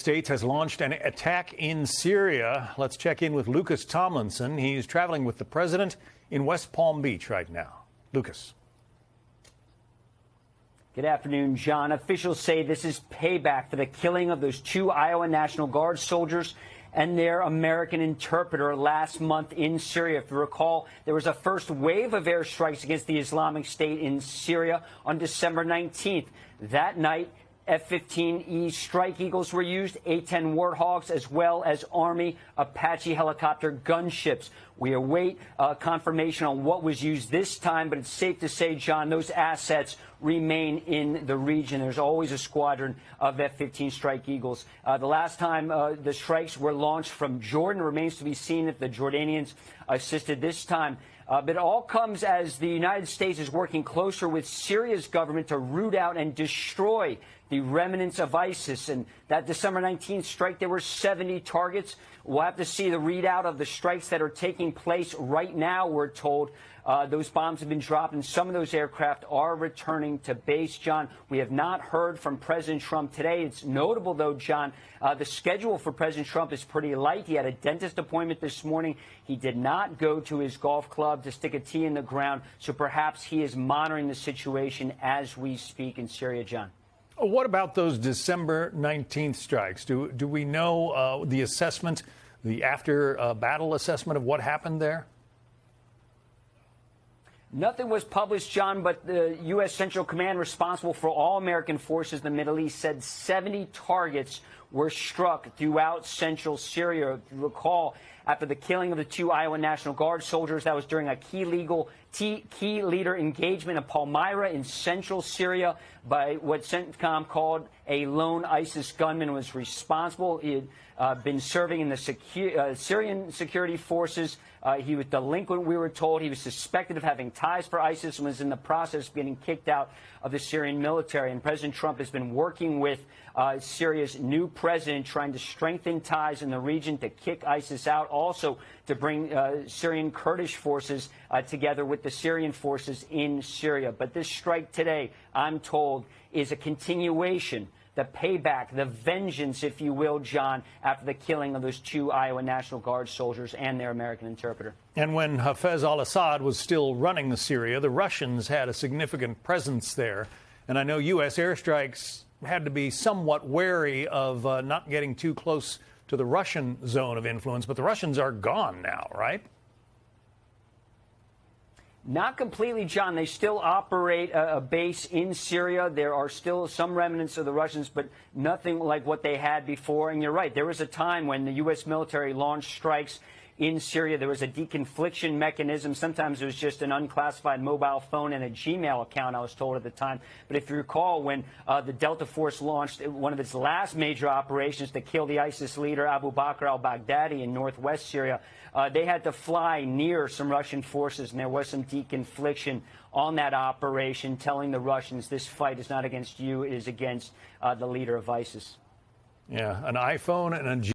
States has launched an attack in Syria. Let's check in with Lucas Tomlinson. He's traveling with the president in West Palm Beach right now. Lucas. Good afternoon, John. Officials say this is payback for the killing of those 2 Iowa National Guard soldiers and their American interpreter last month in Syria. If you recall, there was a first wave of airstrikes against the Islamic State in Syria on December 19th. That night, F-15E Strike Eagles were used, A-10 Warthogs, as well as Army Apache helicopter gunships. We await confirmation on what was used this time, but it's safe to say, John, those assets remain in the region. There's always a squadron of F-15 Strike Eagles. The last time the strikes were launched from Jordan remains to be seen if the Jordanians assisted this time. But it all comes as the United States is working closer with Syria's government to root out and destroy the remnants of ISIS. And that December 19th strike, there were 70 targets. We'll have to see the readout of the strikes that are taking place right now. We're told those bombs have been dropped and some of those aircraft are returning to base. John, we have not heard from President Trump today. It's notable, though, John, the schedule for President Trump is pretty light. He had a dentist appointment this morning. He did not go to his golf club to stick a tee in the ground. So perhaps he is monitoring the situation as we speak in Syria, John. What about those December 19th strikes? Do we know the assessment, the after-battle assessment of what happened there? Nothing was published, John, but the U.S. Central Command responsible for all American forces in the Middle East said 70 targets were struck throughout central Syria. If you recall, after the killing of the 2 Iowa National Guard soldiers, that was during a key leader engagement in Palmyra in central Syria by what CENTCOM called a lone ISIS gunman who was responsible. He had been serving in the Syrian security forces. He was delinquent, we were told. He was suspected of having ties for ISIS and was in the process of getting kicked out of the Syrian military. And President Trump has been working with Syria's new president, trying to strengthen ties in the region to kick ISIS out, also to bring Syrian Kurdish forces together with the Syrian forces in Syria. But this strike today, I'm told, is a continuation, the payback, the vengeance, if you will, John, after the killing of those 2 Iowa National Guard soldiers and their American interpreter. And when Hafez al-Assad was still running Syria, the Russians had a significant presence there. And I know U.S. airstrikes had to be somewhat wary of not getting too close to the Russian zone of influence. But the Russians are gone now, right? Not completely, John. They still operate a base in Syria. There are still some remnants of the Russians, but nothing like what they had before. And you're right. There was a time when the U.S. military launched strikes in Syria. There was a deconfliction mechanism. Sometimes it was just an unclassified mobile phone and a Gmail account, I was told at the time. But if you recall, when the Delta Force launched one of its last major operations to kill the ISIS leader Abu Bakr al-Baghdadi in northwest Syria, they had to fly near some Russian forces, and there was some deconfliction on that operation, telling the Russians this fight is not against you, it is against the leader of ISIS. Yeah, an iPhone and a